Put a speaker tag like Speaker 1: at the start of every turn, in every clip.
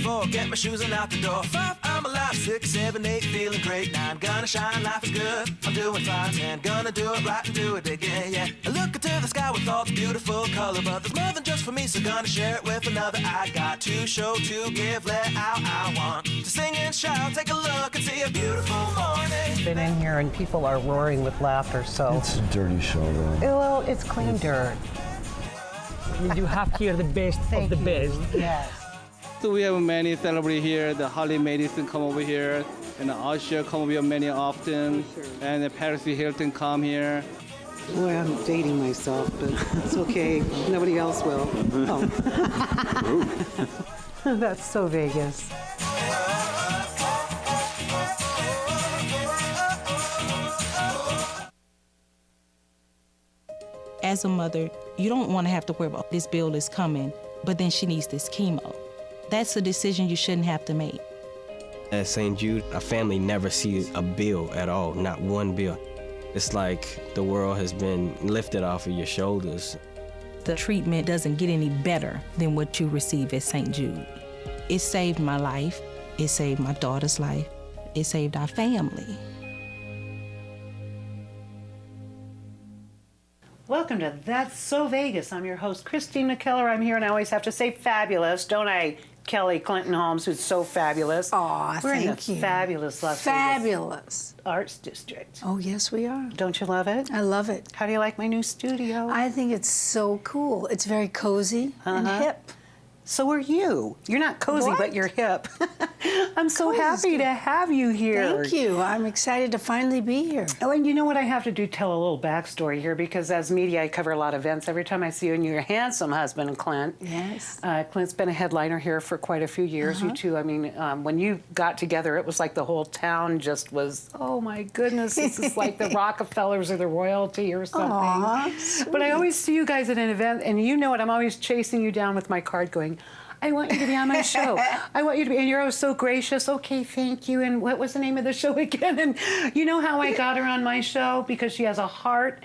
Speaker 1: 4, get my shoes and out the door. 5, I'm alive. 6, 7, 8, feeling great. 9, gonna shine, life is good. I'm doing fine. 10, gonna do it right and do it again, yeah. I look into the sky with all its beautiful color, but there's more than just for me, so gonna share it with another. I got to show, to give, let out. I want to sing and shout. Take a look and see a beautiful morning.
Speaker 2: Been in here and people are roaring with laughter, so.
Speaker 3: It's a dirty show, though.
Speaker 2: Well, it's clean dirt.
Speaker 4: You have here the best of the best.
Speaker 2: Yes.
Speaker 5: So we have many celebrity here. The Harley Madison come over here, and the Usher come over here many often, and the Paris Hilton come here.
Speaker 6: Boy, I'm dating myself, but it's okay. Nobody else will. Oh.
Speaker 2: That's so Vegas.
Speaker 7: As a mother, you don't want to have to worry about this bill is coming, but then she needs this chemo. That's a decision you shouldn't have to make.
Speaker 8: At St. Jude, a family never sees a bill at all, not one bill. It's like the world has been lifted off of your shoulders.
Speaker 7: The treatment doesn't get any better than what you receive at St. Jude. It saved my life. It saved my daughter's life. It saved our family.
Speaker 2: Welcome to That's So Vegas. I'm your host, Christine McKellar. I'm here, and I always have to say fabulous, don't I, Kelly Clinton-Holmes, who's so fabulous.
Speaker 9: Aw,
Speaker 2: We're in the
Speaker 9: thank you.
Speaker 2: fabulous Las Vegas
Speaker 9: Fabulous.
Speaker 2: Arts District.
Speaker 9: Oh, yes, we are.
Speaker 2: Don't you love it?
Speaker 9: I love it.
Speaker 2: How do you like my new studio?
Speaker 9: I think it's so cool. It's very cozy and hip.
Speaker 2: So are you. You're not cozy,
Speaker 9: What?
Speaker 2: but you're hip. I'm so
Speaker 9: Cozy's
Speaker 2: happy
Speaker 9: good.
Speaker 2: to have you here.
Speaker 9: Thank you. I'm excited to finally be here.
Speaker 2: Oh, and you know what? I have to do tell a little backstory here, because as media, I cover a lot of events. Every time I see you and your handsome husband, Clint.
Speaker 9: Yes.
Speaker 2: Clint's been a headliner here for quite a few years. You two, I mean, when you got together, it was like the whole town just was, oh my goodness, this is like the Rockefellers or the royalty or something.
Speaker 9: Aw,
Speaker 2: But I always see you guys at an event, and you know it, I'm always chasing you down with my card going, I want you to be on my show. I want you to be, and you're always so gracious. Okay, thank you. And what was the name of the show again? And you know how I got her on my show? Because she has a heart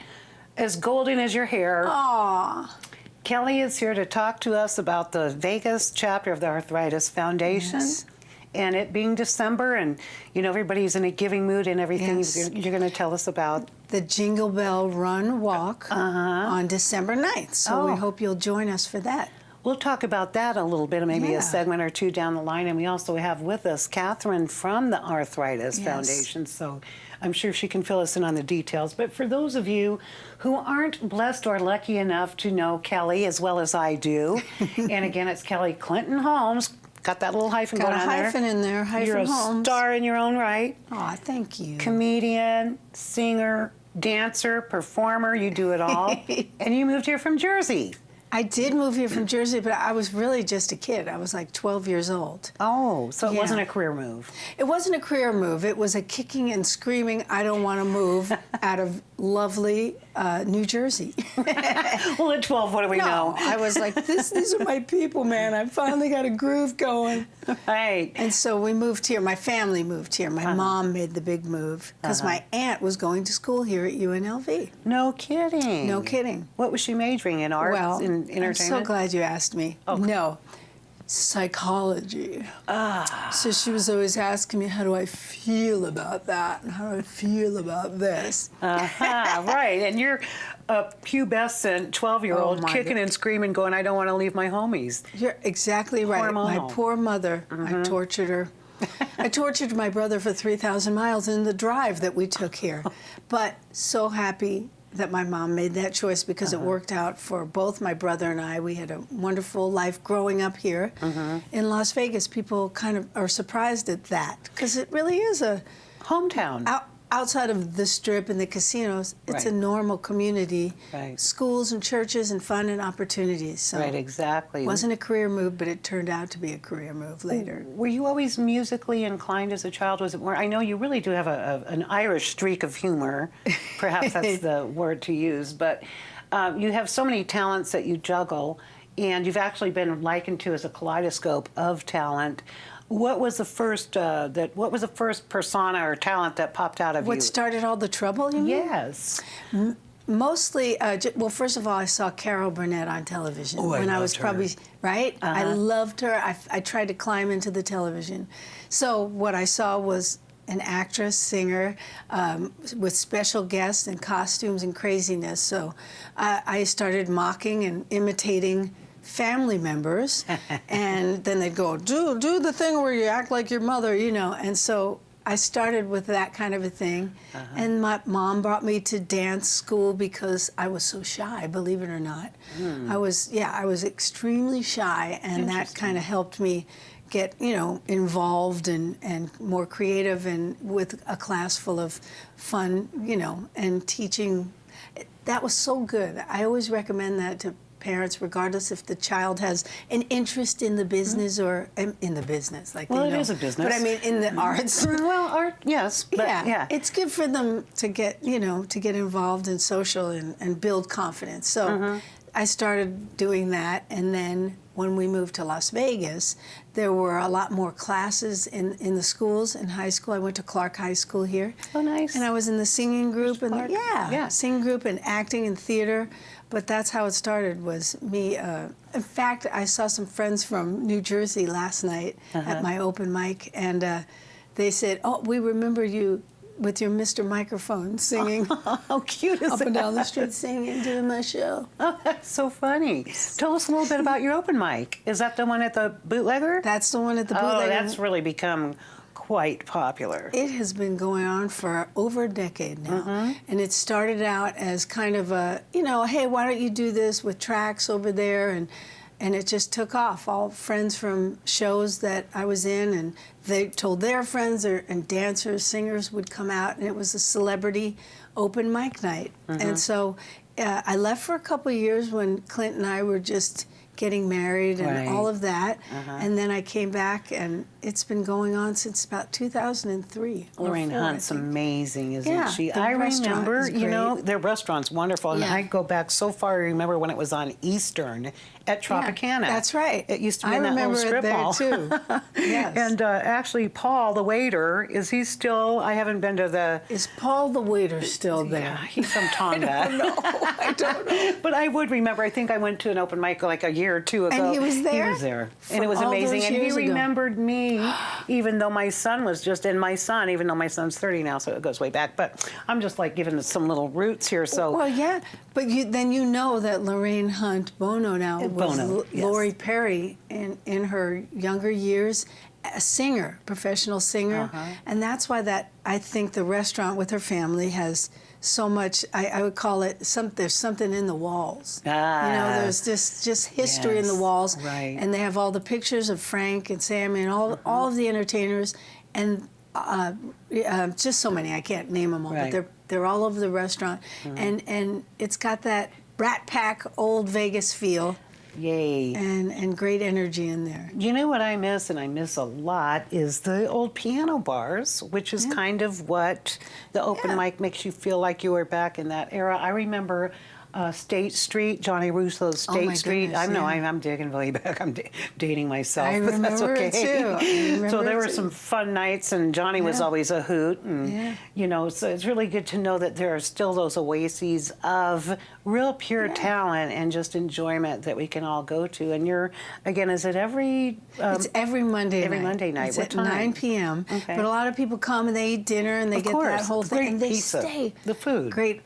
Speaker 2: as golden as your hair.
Speaker 9: Aw.
Speaker 2: Kelly is here to talk to us about the Vegas chapter of the Arthritis Foundation.
Speaker 9: Yes.
Speaker 2: And it being December, and you know everybody's in a giving mood and everything.
Speaker 9: Yes.
Speaker 2: You're going to tell us about
Speaker 9: The Jingle Bell Run Walk on December 9th. So we hope you'll join us for that.
Speaker 2: We'll talk about that a little bit, maybe
Speaker 9: Yeah.
Speaker 2: a segment or two down the line. And we also have with us Catherine from the Arthritis
Speaker 9: Yes.
Speaker 2: Foundation. So I'm sure she can fill us in on the details. But for those of you who aren't blessed or lucky enough to know Kelly as well as I do, and again, it's Kelly Clinton-Holmes. Got that little hyphen
Speaker 9: Got
Speaker 2: going
Speaker 9: a
Speaker 2: on there.
Speaker 9: hyphen in there, hyphen
Speaker 2: You're a
Speaker 9: Holmes.
Speaker 2: star in your own right.
Speaker 9: Aw, thank you.
Speaker 2: Comedian, singer, dancer, performer, you do it all. And you moved here from Jersey.
Speaker 9: I did move here from Jersey, but I was really just a kid. I was like 12 years old.
Speaker 2: Oh, so it
Speaker 9: Yeah.
Speaker 2: wasn't a career move.
Speaker 9: It wasn't a career move. It was a kicking and screaming, I don't want to move, out of lovely New Jersey.
Speaker 2: Well, at 12, what do we know?
Speaker 9: I was like, these are my people, man. I finally got a groove going.
Speaker 2: Right.
Speaker 9: And so we moved here. My family moved here. My mom made the big move because my aunt was going to school here at UNLV.
Speaker 2: No kidding.
Speaker 9: No kidding.
Speaker 2: What was she majoring in? Arts?
Speaker 9: Well,
Speaker 2: in
Speaker 9: I'm
Speaker 2: entertainment?
Speaker 9: so glad you asked me.
Speaker 2: Okay.
Speaker 9: No. Psychology. So she was always asking me, how do I feel about that? And how do I feel about this?
Speaker 2: Right. And you're a pubescent 12-year-old
Speaker 9: Oh, my
Speaker 2: kicking
Speaker 9: God.
Speaker 2: and screaming going, I don't want to leave my homies.
Speaker 9: You're exactly right.
Speaker 2: Hormonal.
Speaker 9: My poor mother, I tortured her. I tortured my brother for 3,000 miles in the drive that we took here. But so happy that my mom made that choice because it worked out for both my brother and I. We had a wonderful life growing up here in Las Vegas. People kind of are surprised at that because it really is a
Speaker 2: Hometown.
Speaker 9: outside of the Strip and the casinos, it's
Speaker 2: Right.
Speaker 9: a normal community.
Speaker 2: Right.
Speaker 9: Schools and churches and fun and opportunities. So
Speaker 2: Right, exactly.
Speaker 9: it wasn't a career move, but it turned out to be a career move later.
Speaker 2: Were you always musically inclined as a child? Was it more? I know you really do have an Irish streak of humor. Perhaps that's the word to use. But you have so many talents that you juggle, and you've actually been likened to as a kaleidoscope of talent. What was the first what was the first persona or talent that popped out of you?
Speaker 9: What started all the trouble, you mean?
Speaker 2: Yes.
Speaker 9: Mostly, well, first of all, I saw Carol Burnett on television
Speaker 2: Oh, I
Speaker 9: when I was
Speaker 2: loved her.
Speaker 9: probably, right? I loved her. I tried to climb into the television. So what I saw was an actress, singer, with special guests and costumes and craziness. So I started mocking and imitating family members, and then they'd go, do the thing where you act like your mother, you know. And so I started with that kind of a thing. And my mom brought me to dance school because I was so shy, believe it or not. I was extremely shy, and that kind of helped me get, you know, involved and more creative, and with a class full of fun, you know, and teaching. That was so good. I always recommend that to parents, regardless if the child has an interest in the business or in the business. Like,
Speaker 2: Well,
Speaker 9: you know,
Speaker 2: it is a business.
Speaker 9: but I mean in the arts.
Speaker 2: Well, art, yes, but yeah.
Speaker 9: It's good for them to get, you know, to get involved in social and build confidence. So I started doing that, and then when we moved to Las Vegas, there were a lot more classes in the schools. In high school, I went to Clark High School here.
Speaker 2: Oh, nice.
Speaker 9: And I was in the singing group, and
Speaker 2: Yeah.
Speaker 9: singing group and acting and theater. But that's how it started, was me. In fact, I saw some friends from New Jersey last night at my open mic, and they said, "Oh, we remember you with your Mr. Microphone singing."
Speaker 2: How cute is
Speaker 9: Up
Speaker 2: that?
Speaker 9: and down the street singing, doing my show.
Speaker 2: Oh, that's so funny. Tell us a little bit about your open mic. Is that the one at the Bootlegger?
Speaker 9: That's the one at the
Speaker 2: Oh,
Speaker 9: Bootlegger.
Speaker 2: that's really become quite popular.
Speaker 9: It has been going on for over a decade now. And it started out as kind of a, you know, hey, why don't you do this with tracks over there? And it just took off. All friends from shows that I was in, and they told their friends, and dancers, singers would come out, and it was a celebrity open mic night. And so I left for a couple of years when Clint and I were just getting married and
Speaker 2: Right.
Speaker 9: all of that. And then I came back, and it's been going on since about 2003. or
Speaker 2: Lorraine
Speaker 9: 4, I
Speaker 2: Hunt's
Speaker 9: think.
Speaker 2: amazing, isn't
Speaker 9: Yeah,
Speaker 2: she?
Speaker 9: the
Speaker 2: I
Speaker 9: restaurant
Speaker 2: remember,
Speaker 9: is
Speaker 2: you know,
Speaker 9: great.
Speaker 2: their restaurant's wonderful. And
Speaker 9: Yeah.
Speaker 2: I go back so far, I remember when it was on Eastern at Tropicana.
Speaker 9: That's right.
Speaker 2: It used to be
Speaker 9: I
Speaker 2: in that little
Speaker 9: remember it
Speaker 2: strip
Speaker 9: there,
Speaker 2: mall.
Speaker 9: too. Yes.
Speaker 2: And actually, Paul, the waiter, is he still, I haven't been to the...
Speaker 9: Is Paul the waiter still there?
Speaker 2: Yeah, he's from Tonga.
Speaker 9: I don't know.
Speaker 2: But I would remember, I think I went to an open mic like a year or two ago.
Speaker 9: And he was there?
Speaker 2: He was there. And
Speaker 9: From
Speaker 2: it was
Speaker 9: all
Speaker 2: amazing.
Speaker 9: those
Speaker 2: And he
Speaker 9: years ago.
Speaker 2: remembered me, even though my son was just, and my son, even though my son's 30 now, so it goes way back. But I'm just like giving it some little roots here. So
Speaker 9: Well, yeah, but then you know that Lorraine Hunt Bono now was
Speaker 2: Bono, yes.
Speaker 9: Lori Perry in her younger years, a singer, professional singer, and that's why that I think the restaurant with her family has so much. I would call it there's something in the walls. You know, there's just history in the
Speaker 2: Yes,
Speaker 9: walls,
Speaker 2: right.
Speaker 9: and they have all the pictures of Frank and Sammy and all of the entertainers, and just so many, I can't name them all,
Speaker 2: Right.
Speaker 9: but they're all over the restaurant, and it's got that Rat Pack old Vegas feel,
Speaker 2: yay.
Speaker 9: and great energy in there.
Speaker 2: You know what I miss, and I miss a lot, is the old piano bars, which is kind of what the open mic makes you feel like you were back in that era. I remember State Street, Johnny Russo's State
Speaker 9: my
Speaker 2: Street.
Speaker 9: goodness,
Speaker 2: I know
Speaker 9: yeah.
Speaker 2: I'm digging way back. I'm dating myself,
Speaker 9: I
Speaker 2: but that's
Speaker 9: remember
Speaker 2: okay.
Speaker 9: it too. I remember
Speaker 2: So there
Speaker 9: it
Speaker 2: were
Speaker 9: too.
Speaker 2: some fun nights, and Johnny was
Speaker 9: Yeah.
Speaker 2: always a hoot, and
Speaker 9: Yeah.
Speaker 2: you know, so it's really good to know that there are still those oases of real pure talent and just enjoyment that we can all go to. And you're, again, is it every?
Speaker 9: It's every Monday night.
Speaker 2: every Monday night.
Speaker 9: It's
Speaker 2: What
Speaker 9: at
Speaker 2: time?
Speaker 9: 9 p.m.
Speaker 2: Okay.
Speaker 9: But a lot of people come and they eat dinner and they
Speaker 2: Of
Speaker 9: get
Speaker 2: course.
Speaker 9: that whole thing,
Speaker 2: Great
Speaker 9: and they
Speaker 2: pizza.
Speaker 9: stay.
Speaker 2: The food.
Speaker 9: Great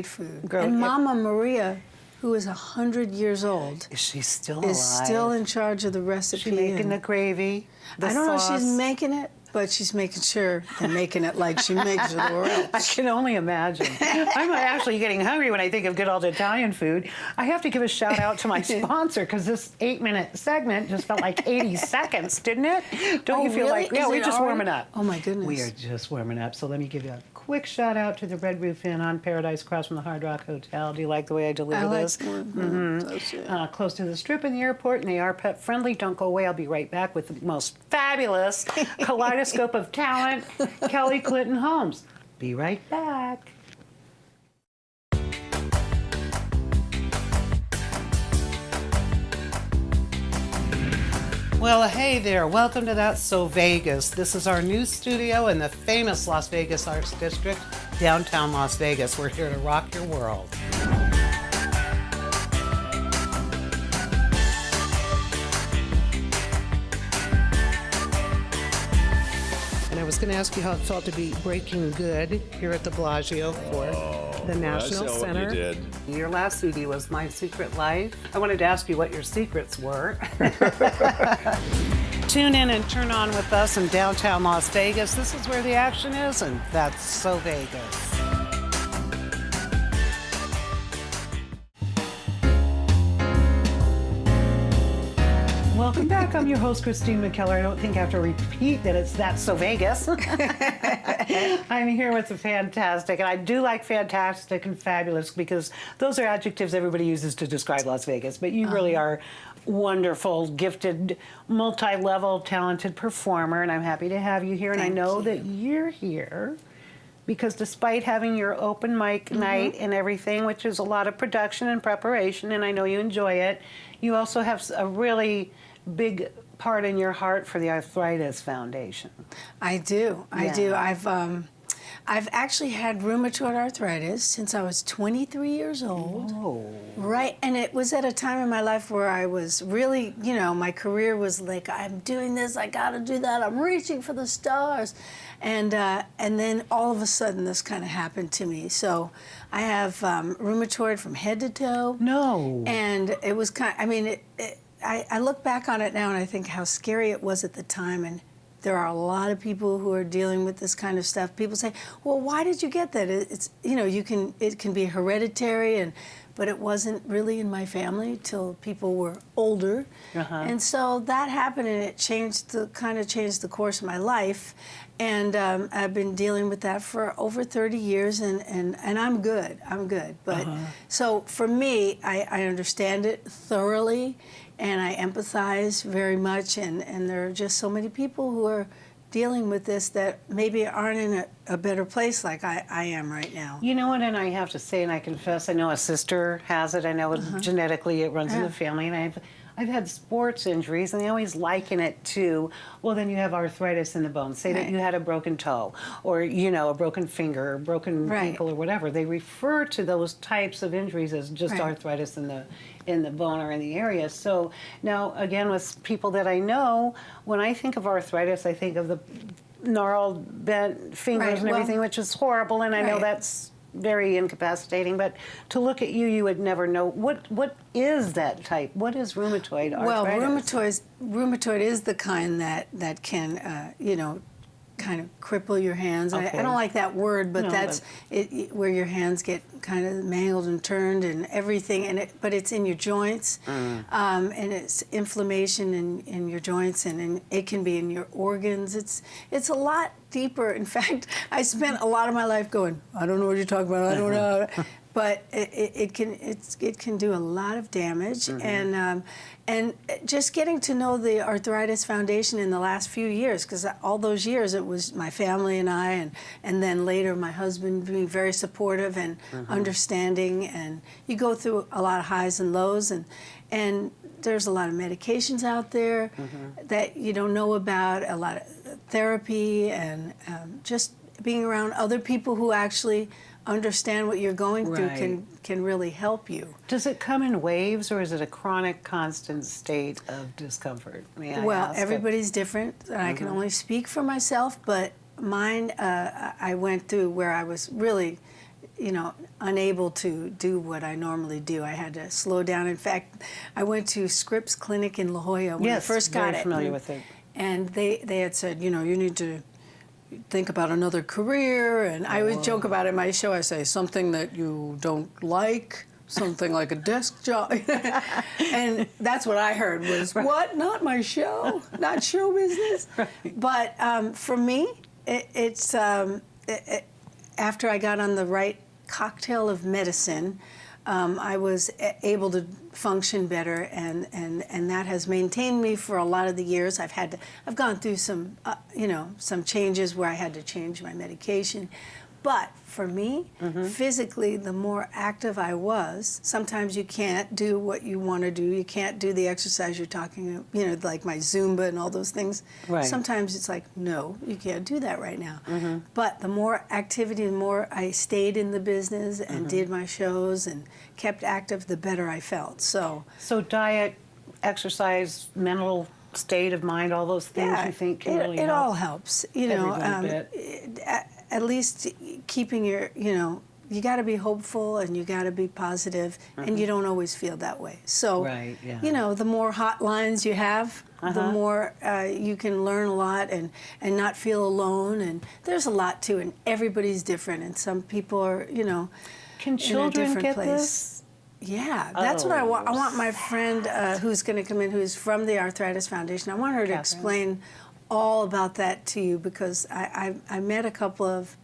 Speaker 9: food.
Speaker 2: Great-
Speaker 9: And Mama Maria, who is 100 years old,
Speaker 2: Is she still
Speaker 9: is
Speaker 2: alive?
Speaker 9: still in charge of the
Speaker 2: Is
Speaker 9: recipe.
Speaker 2: she making
Speaker 9: and
Speaker 2: the gravy? The
Speaker 9: I don't know if
Speaker 2: sauce?
Speaker 9: she's making it, but she's making sure they're making it like she makes it or
Speaker 2: I
Speaker 9: else.
Speaker 2: can only imagine. I'm actually getting hungry when I think of good old Italian food. I have to give a shout out to my sponsor, because this 8-minute segment just felt like 80 seconds, didn't it? Don't
Speaker 9: Oh,
Speaker 2: you feel
Speaker 9: really?
Speaker 2: like, yeah,
Speaker 9: Is
Speaker 2: we're
Speaker 9: it
Speaker 2: just
Speaker 9: already?
Speaker 2: warming up.
Speaker 9: Oh, my goodness.
Speaker 2: We are just warming up. So let me give you a quick shout out to the Red Roof Inn on Paradise across from the Hard Rock Hotel. Do you like the way I deliver
Speaker 9: I like
Speaker 2: this?
Speaker 9: That's it.
Speaker 2: Close to the Strip and the airport, and they are pet friendly. Don't go away. I'll be right back with the most fabulous kaleidoscope of talent, Kelly Clinton-Holmes. Be right back. Well, hey there. Welcome to That's So Vegas. This is our new studio in the famous Las Vegas Arts District, downtown Las Vegas. We're here to rock your world. And I was going to ask you how it felt to be breaking good here at the Bellagio for the National Center.
Speaker 3: What you did.
Speaker 2: Your last CD was My Secret Life. I wanted to ask you what your secrets were. Tune in and turn on with us in downtown Las Vegas. This is where the action is, and that's So Vegas. Welcome back. I'm your host, Christine McKellar. I don't think I have to repeat that it's That's So Vegas. I'm here with the fantastic, and I do like fantastic and fabulous because those are adjectives everybody uses to describe Las Vegas, but you really are wonderful, gifted, multi-level, talented performer, and I'm happy to have you here. And I know that you're here because despite having your open mic night and everything, which is a lot of production and preparation, and I know you enjoy it, you also have a really big part in your heart for the Arthritis Foundation.
Speaker 9: I do. I've actually had rheumatoid arthritis since I was 23 years old.
Speaker 2: Oh.
Speaker 9: Right, and it was at a time in my life where I was really, you know, my career was like, I'm doing this, I gotta do that, I'm reaching for the stars. And then all of a sudden this kind of happened to me. So I have rheumatoid from head to toe.
Speaker 2: No.
Speaker 9: And it was I look back on it now and I think how scary it was at the time, and there are a lot of people who are dealing with this kind of stuff. People say, well, why did you get that? It's, you know, it can be hereditary, but it wasn't really in my family till people were older. And so that happened, and it changed the course of my life. And I've been dealing with that for over 30 years, and I'm good. But so for me, I understand it thoroughly, and I empathize very much, and there are just so many people who are dealing with this that maybe aren't in a better place like I am right now.
Speaker 2: You know what, and I have to say, and I confess, I know a sister has it, I know genetically it runs in the family, and I've had sports injuries, and they always liken it to, well, then you have arthritis in the bones. Say that you had a broken toe, or, you know, a broken finger, or broken ankle, or whatever. They refer to those types of injuries as just arthritis in the bone or in the area. So now, again, with people that I know, when I think of arthritis, I think of the gnarled, bent fingers and everything, which is horrible, and I know that's very incapacitating, but to look at you, you would never know. What is that type? What is rheumatoid arthritis?
Speaker 9: Well, rheumatoid is the kind that can, you know, kind of cripple your hands. I don't like that word, but that's where your hands get kind of mangled and turned and everything. But it's in your joints, and it's inflammation in your joints, and it can be in your organs. It's a lot deeper. In fact, I spent a lot of my life going, I don't know what you're talking about. I don't know. But it can do a lot of damage, and just getting to know the Arthritis Foundation in the last few years, because all those years it was my family and I, and then later my husband being very supportive and understanding, and you go through a lot of highs and lows, and there's a lot of medications out there that you don't know about, a lot of therapy, and just being around other people who actually understand what you're going through can really help you.
Speaker 2: Does it come in waves, or is it a chronic, constant state of discomfort?
Speaker 9: Well, everybody's different. I can only speak for myself, but mine, I went through where I was really, you know, unable to do what I normally do. I had to slow down. In fact, I went to Scripps Clinic in La Jolla when I first got it.
Speaker 2: Very familiar with it.
Speaker 9: And they had said, you know, you need to think about another career, and I always joke about it in my show. I say something that you don't like, something like a desk job, and that's what I heard was what? Not my show, not show business. But for me, it's after I got on the right cocktail of medicine, I was able to function better, and that has maintained me for a lot of the years. I've gone through some, you know, some changes where I had to change my medication, But for me, physically, the more active I was, sometimes you can't do what you want to do. You can't do the exercise you're talking about, you know, like my Zumba and all those things.
Speaker 2: Right.
Speaker 9: Sometimes it's like, no, you can't do that right now. But the more activity, the more I stayed in the business and did my shows and kept active, the better I felt. So
Speaker 2: diet, exercise, mental state of mind, all those things you think can really help?
Speaker 9: It all helps. You know,
Speaker 2: Every little bit.
Speaker 9: At least keeping your, you know, you got to be hopeful and you got to be positive, and you don't always feel that way. So,
Speaker 2: Right, yeah.
Speaker 9: you know, the more hotlines you have, the more you can learn a lot and not feel alone. And there's a lot too, and everybody's different. And some people are, you know,
Speaker 2: Can
Speaker 9: in a
Speaker 2: children
Speaker 9: different
Speaker 2: get
Speaker 9: place.
Speaker 2: this?
Speaker 9: Yeah, that's what I want. I want my friend who's going to come in, who's from the Arthritis Foundation, I want her to explain all about that to you, because I met a couple of,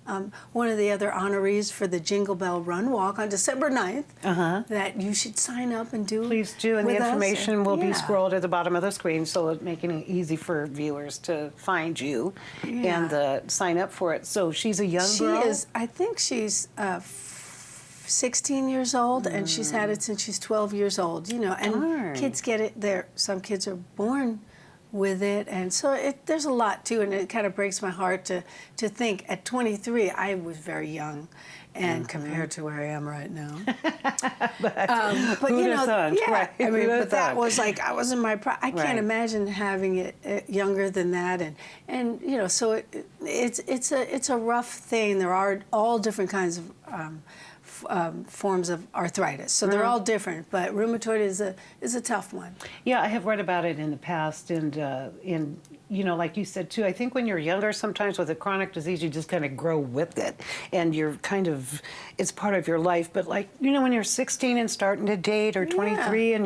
Speaker 9: one of the other honorees for the Jingle Bell Run Walk on December 9th, that you should sign up and do.
Speaker 2: Please do, and the
Speaker 9: with us.
Speaker 2: information will be
Speaker 9: Yeah.
Speaker 2: scrolled at the bottom of the screen, so it's making it easy for viewers to find you and sign up for it. So she's a young girl?
Speaker 9: She is, I think she's 16 years old, and she's had it since she's 12 years old, you know, and
Speaker 2: Darn.
Speaker 9: kids get it there. Some kids are born with it, and so there's a lot too, and it kind of breaks my heart to think at 23 I was very young, and compared to where I am right now. But you know,
Speaker 2: right.
Speaker 9: I mean,
Speaker 2: Who'da
Speaker 9: but that
Speaker 2: thought?
Speaker 9: was like I was in my I can't
Speaker 2: Right.
Speaker 9: imagine having it younger than that, and you know, so it's a rough thing. There are all different kinds of forms of arthritis, so they're all different. But rheumatoid is a tough one.
Speaker 2: Yeah, I have read about it in the past, and you know, like you said too, I think when you're younger, sometimes with a chronic disease, you just kind of grow with it, and you're kind of, it's part of your life. But like, you know, when you're 16 and starting to date, or 23, and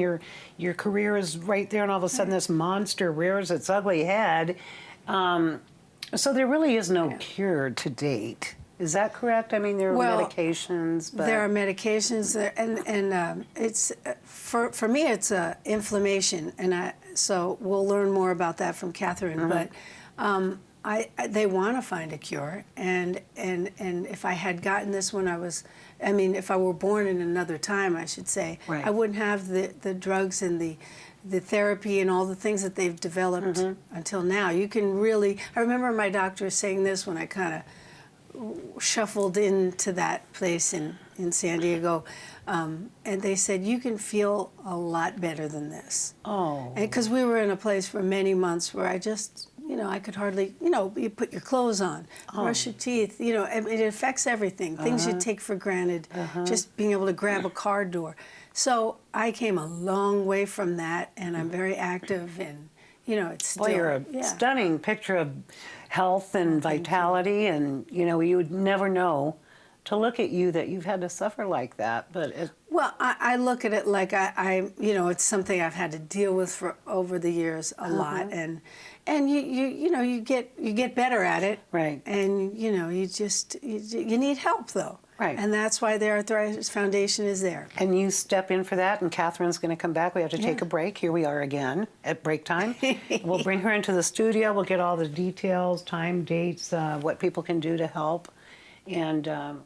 Speaker 2: your career is right there, and all of a sudden this monster rears its ugly head. So there really is no cure to date. Is that correct? I mean, there are medications, but
Speaker 9: there are medications, and it's for me it's inflammation, and so we'll learn more about that from Catherine. But they want to find a cure, and if I had gotten this when I was, I mean, if I were born in another time, I should say,
Speaker 2: Right.
Speaker 9: I wouldn't have the drugs and the therapy and all the things that they've developed until now. You can really, I remember my doctor saying this when I kind of shuffled into that place in San Diego, and they said, you can feel a lot better than this.
Speaker 2: Oh.
Speaker 9: Because we were in a place for many months where I just, you know, I could hardly, you know, you put your clothes on, brush your teeth, you know, it affects everything. Things you take for granted, just being able to grab a car door. So I came a long way from that, and I'm very active, and, you know, it's still.
Speaker 2: Well, you're a stunning picture of health and vitality, and you know, you would never know to look at you that you've had to suffer like that. But
Speaker 9: well, I look at it like I you know, it's something I've had to deal with for over the years a lot, and you know, you get better at it,
Speaker 2: right?
Speaker 9: And you know, you need help though. Right. And that's why the Arthritis Foundation is there.
Speaker 2: And you step in for that, and Catherine's going to come back. We have to take a break. Here we are again at break time. We'll bring her into the studio. We'll get all the details, time, dates, what people can do to help. And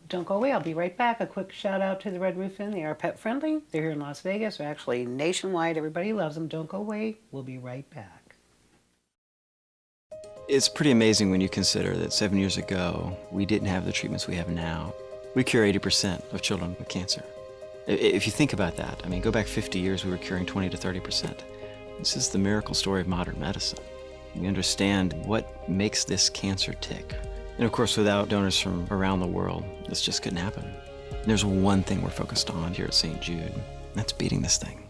Speaker 2: don't go away. I'll be right back. A quick shout out to the Red Roof Inn. They are pet friendly. They're here in Las Vegas. They're actually nationwide. Everybody loves them. Don't go away. We'll be right back.
Speaker 3: It's pretty amazing when you consider that 7 years ago, we didn't have the treatments we have now. We cure 80% of children with cancer. If you think about that, I mean, go back 50 years, we were curing 20 to 30%. This is the miracle story of modern medicine. We understand what makes this cancer tick. And of course, without donors from around the world, this just couldn't happen. And there's one thing we're focused on here at St. Jude, and that's beating this thing.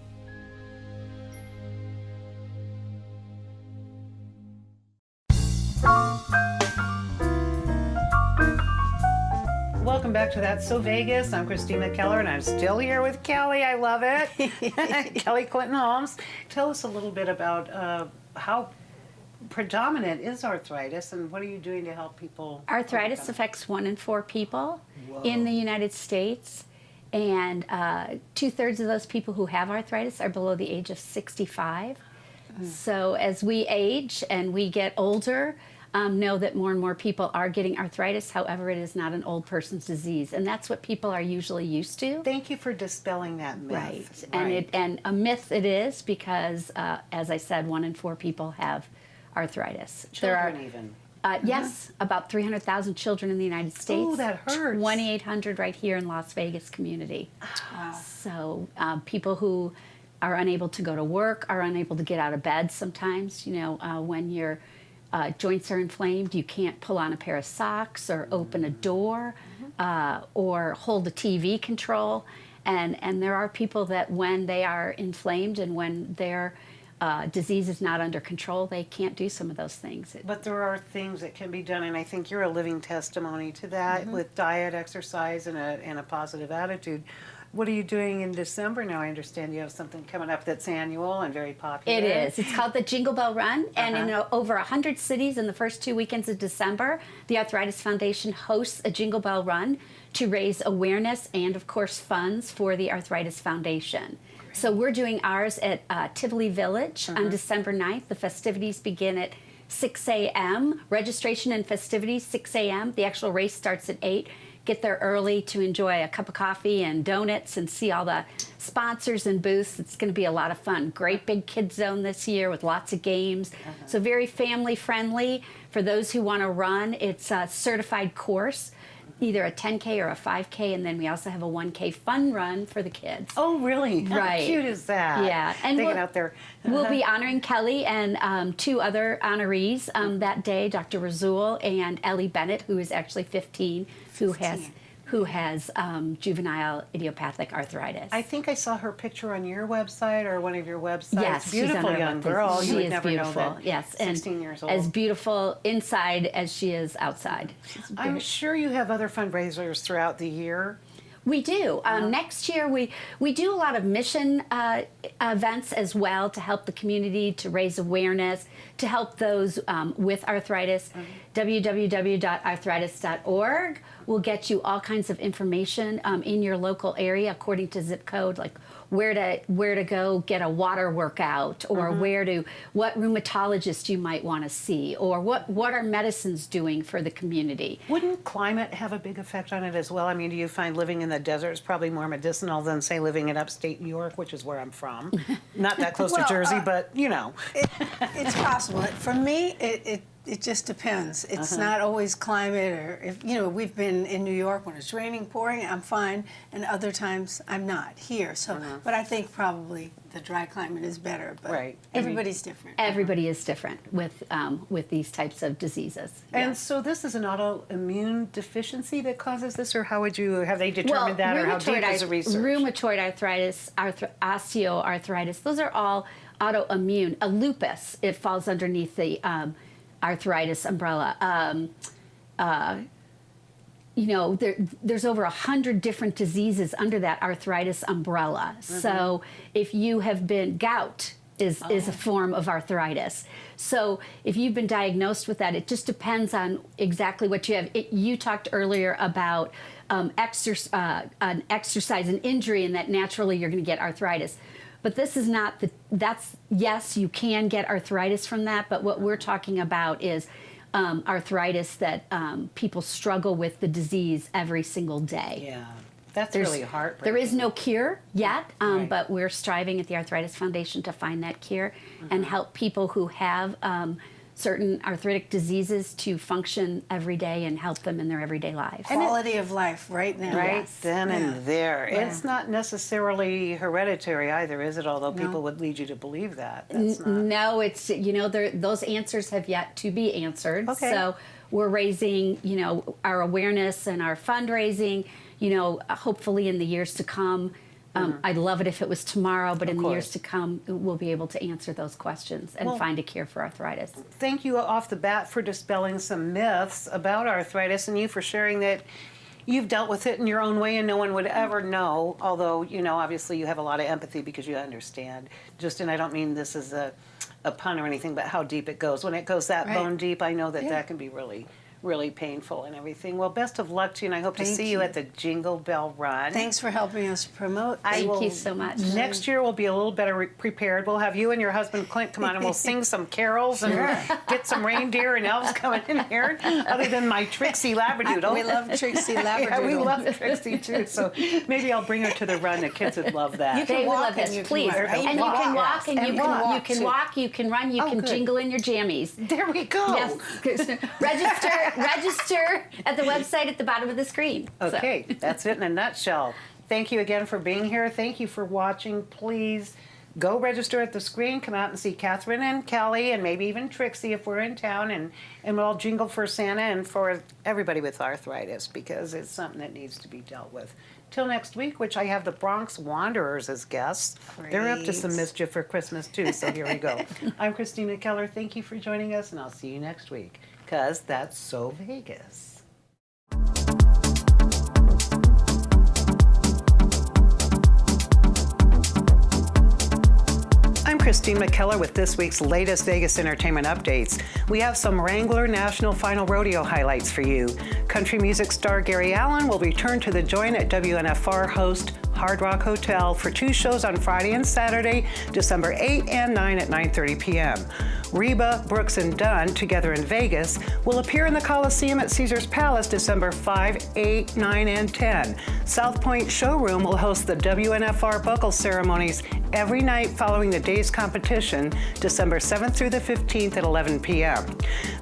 Speaker 2: Welcome back to That's So Vegas. I'm Christina Keller, and I'm still here with Kelly. I love it. Kelly Clinton-Holmes. Tell us a little bit about how predominant is arthritis, and what are you doing to help people?
Speaker 10: Arthritis affects 1 in 4 people in the United States, and 2/3 of those people who have arthritis are below the age of 65. So as we age and we get older, know that more and more people are getting arthritis. However, it is not an old person's disease, and that's what people are usually used to.
Speaker 2: Thank you for dispelling that myth.
Speaker 10: Right. And a myth it is because, as I said, 1 in 4 people have arthritis.
Speaker 2: Children even.
Speaker 10: Yes, about 300,000 children in the United States.
Speaker 2: Oh, that hurts.
Speaker 10: 2,800 right here in Las Vegas community. Wow. So people who are unable to go to work, are unable to get out of bed sometimes. You know, when your joints are inflamed, you can't pull on a pair of socks or open a door or hold a TV control. And there are people that when they are inflamed and when their disease is not under control, they can't do some of those things.
Speaker 2: But there are things that can be done, and I think you're a living testimony to that with diet, exercise, and a positive attitude. What are you doing in December now? I understand you have something coming up that's annual and very popular.
Speaker 10: It is. It's called the Jingle Bell Run, and in over 100 cities in the first 2 weekends of December, the Arthritis Foundation hosts a Jingle Bell Run to raise awareness and, of course, funds for the Arthritis Foundation. So we're doing ours at Tivoli Village on December 9th. The festivities begin at 6 a.m. Registration and festivities, 6 a.m. The actual race starts at 8. Get there early to enjoy a cup of coffee and donuts and see all the sponsors and booths. It's going to be a lot of fun. Great big kids zone this year with lots of games. So very family friendly. For those who want to run, it's a certified course, either a 10K or a 5K, and then we also have a 1K fun run for the kids.
Speaker 2: Oh, really?
Speaker 10: Right.
Speaker 2: How cute is that?
Speaker 10: Yeah. And
Speaker 2: they get out there.
Speaker 10: We'll be honoring Kelly and 2 other honorees that day, Dr. Razul and Ellie Bennett, who is actually 15, who has juvenile idiopathic arthritis.
Speaker 2: I think I saw her picture on your website or one of your websites.
Speaker 10: Yes,
Speaker 2: beautiful young girl.
Speaker 10: She
Speaker 2: You would
Speaker 10: is
Speaker 2: never
Speaker 10: beautiful.
Speaker 2: know that.
Speaker 10: Yes,
Speaker 2: 16 years old.
Speaker 10: As beautiful inside as she is outside.
Speaker 2: I'm sure you have other fundraisers throughout the year.
Speaker 10: We do. Next year, we do a lot of mission events as well to help the community, to raise awareness, to help those with arthritis. www.arthritis.org will get you all kinds of information in your local area according to zip code, like where to go get a water workout, or what rheumatologist you might want to see, or what are medicines doing for the community.
Speaker 2: Wouldn't climate have a big effect on it as well? I mean, do you find living in the desert is probably more medicinal than, say, living in upstate New York, which is where I'm from? Not that close to Jersey, but, you know.
Speaker 9: It's possible. For me, it just depends. It's not always climate, or if we've been in New York when it's raining, pouring, I'm fine, and other times I'm not here. So, but I think probably the dry climate is better. But everybody's different.
Speaker 10: Everybody is different with these types of diseases.
Speaker 2: And so this is an autoimmune deficiency that causes this, or how would you have they determined that, or how deep is the research?
Speaker 10: Rheumatoid arthritis, osteoarthritis, those are all autoimmune. A lupus, it falls underneath the arthritis umbrella. There's over 100 different diseases under that arthritis umbrella. So if you have been, gout is a form of arthritis. So if you've been diagnosed with that, it just depends on exactly what you have. You talked earlier about an exercise, an injury, and that naturally you're going to get arthritis. But this is not yes, you can get arthritis from that, but what we're talking about is arthritis that people struggle with the disease every single day.
Speaker 2: Yeah, that's really heartbreaking.
Speaker 10: There is no cure yet, but we're striving at the Arthritis Foundation to find that cure and help people who have certain arthritic diseases to function every day and help them in their everyday lives.
Speaker 9: Quality of life right now.
Speaker 2: Right then and there. Yeah. It's not necessarily hereditary either, is it? Although people would lead you to believe that. That's not.
Speaker 10: No, it's, those answers have yet to be answered. Okay. So we're raising, our awareness and our fundraising, hopefully in the years to come. I'd love it if it was tomorrow, but in the years to come, we'll be able to answer those questions and find a cure for arthritis.
Speaker 2: Thank you off the bat for dispelling some myths about arthritis, and you for sharing that you've dealt with it in your own way and no one would ever know, although, obviously you have a lot of empathy because you understand. And I don't mean this as a pun or anything, but how deep it goes. When it goes that bone deep, I know that that can be really really painful and everything. Well, best of luck to you, and I hope to
Speaker 9: Thank
Speaker 2: see you
Speaker 9: you.
Speaker 2: at the Jingle Bell Run.
Speaker 9: Thanks for helping us promote.
Speaker 10: Thank you so much.
Speaker 2: Next year we'll be a little better prepared. We'll have you and your husband Clint come on and we'll sing some carols and get some reindeer and elves coming in here. Other than my Trixie Labradoodle.
Speaker 9: We love Trixie Labradoodle.
Speaker 2: Yeah, we love Trixie too. So maybe I'll bring her to the run. The kids would love that.
Speaker 10: They will love this, please. And you can walk, and you can walk, you can run, you can jingle in your jammies.
Speaker 2: There we go.
Speaker 10: Yes. Register at the website at the bottom of the screen.
Speaker 2: Okay, that's it in a nutshell. Thank you again for being here. Thank you for watching. Please go register at the screen. Come out and see Catherine and Kelly and maybe even Trixie if we're in town. And we'll all jingle for Santa and for everybody with arthritis because it's something that needs to be dealt with. Till next week, which I have the Bronx Wanderers as guests.
Speaker 9: Great.
Speaker 2: They're up to some mischief for Christmas too, so here we go. I'm Christina Keller. Thank you for joining us, and I'll see you next week, because that's so Vegas. I'm Christine McKellar with this week's latest Vegas entertainment updates. We have some Wrangler National Final Rodeo highlights for you. Country music star Gary Allan will return to the Joint at WNFR host Hard Rock Hotel for 2 shows on Friday and Saturday, December 8 and 9 at 9:30 p.m. Reba, Brooks, and Dunn, together in Vegas, will appear in the Coliseum at Caesars Palace December 5, 8, 9, and 10. South Point Showroom will host the WNFR buckle ceremonies every night following the day's competition, December 7th through the 15th at 11 p.m.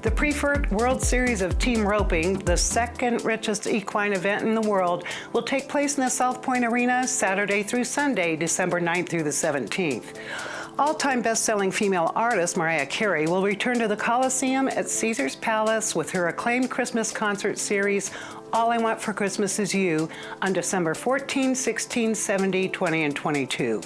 Speaker 2: The Preferred World Series of Team Roping, the second richest equine event in the world, will take place in the South Point Arena Saturday through Sunday, December 9th through the 17th. All-time best-selling female artist Mariah Carey will return to the Coliseum at Caesars Palace with her acclaimed Christmas concert series, All I Want for Christmas Is You, on December 14, 16, 17, 20, and 22.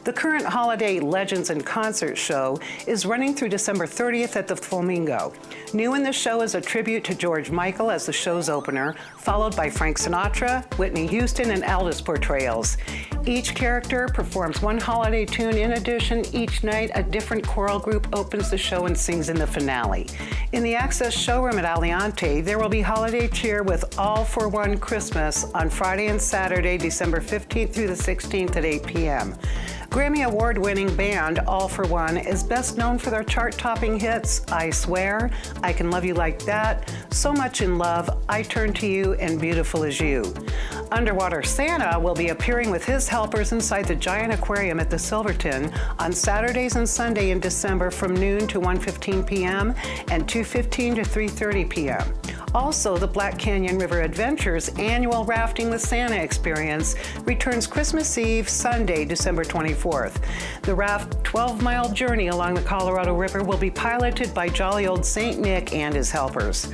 Speaker 2: The current holiday Legends and Concert show is running through December 30th at the Flamingo. New in the show is a tribute to George Michael as the show's opener, followed by Frank Sinatra, Whitney Houston, and Elvis portrayals. Each character performs one holiday tune. In addition, each night a different choral group opens the show and sings in the finale. In the Access showroom at Aliante, there will be holiday cheer with All for One Christmas on Friday and Saturday, December 15th through the 16th at 8 p.m. Grammy Award-winning band All for One is best known for their chart-topping hits I Swear, I Can Love You Like That, So Much in Love, I Turn to You, and Beautiful as You. Underwater Santa will be appearing with his helpers inside the giant aquarium at the Silverton on Saturdays and Sunday in December from noon to 1:15 p.m. and 2:15 to 3:30 p.m. Also, the Black Canyon River Adventures annual Rafting with Santa experience returns Christmas Eve, Sunday, December 24th. The raft 12-mile journey along the Colorado River will be piloted by jolly old St. Nick and his helpers.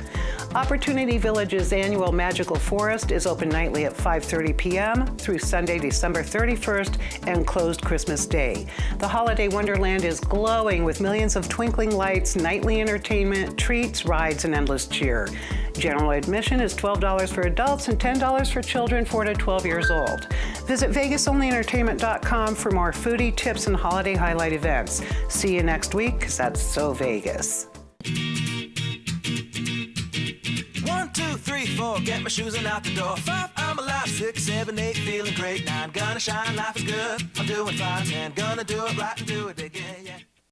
Speaker 2: Opportunity Village's annual Magical Forest is open nightly at 5:30 p.m. through Sunday, December 31st, and closed Christmas Day. The Holiday Wonderland is glowing with millions of twinkling lights, nightly entertainment, treats, rides, and endless cheer. General admission is $12 for adults and $10 for children 4 to 12 years old. Visit VegasOnlyEntertainment.com for more foodie tips and holiday highlight events. See you next week, because that's so Vegas.
Speaker 1: 1, 2, 3, 4, get my shoes and out the door. 5, I'm alive. 6, 7, 8, feeling great. 9, gonna shine, life is good. I'm doing fine. 10, gonna do it right and do it again, yeah.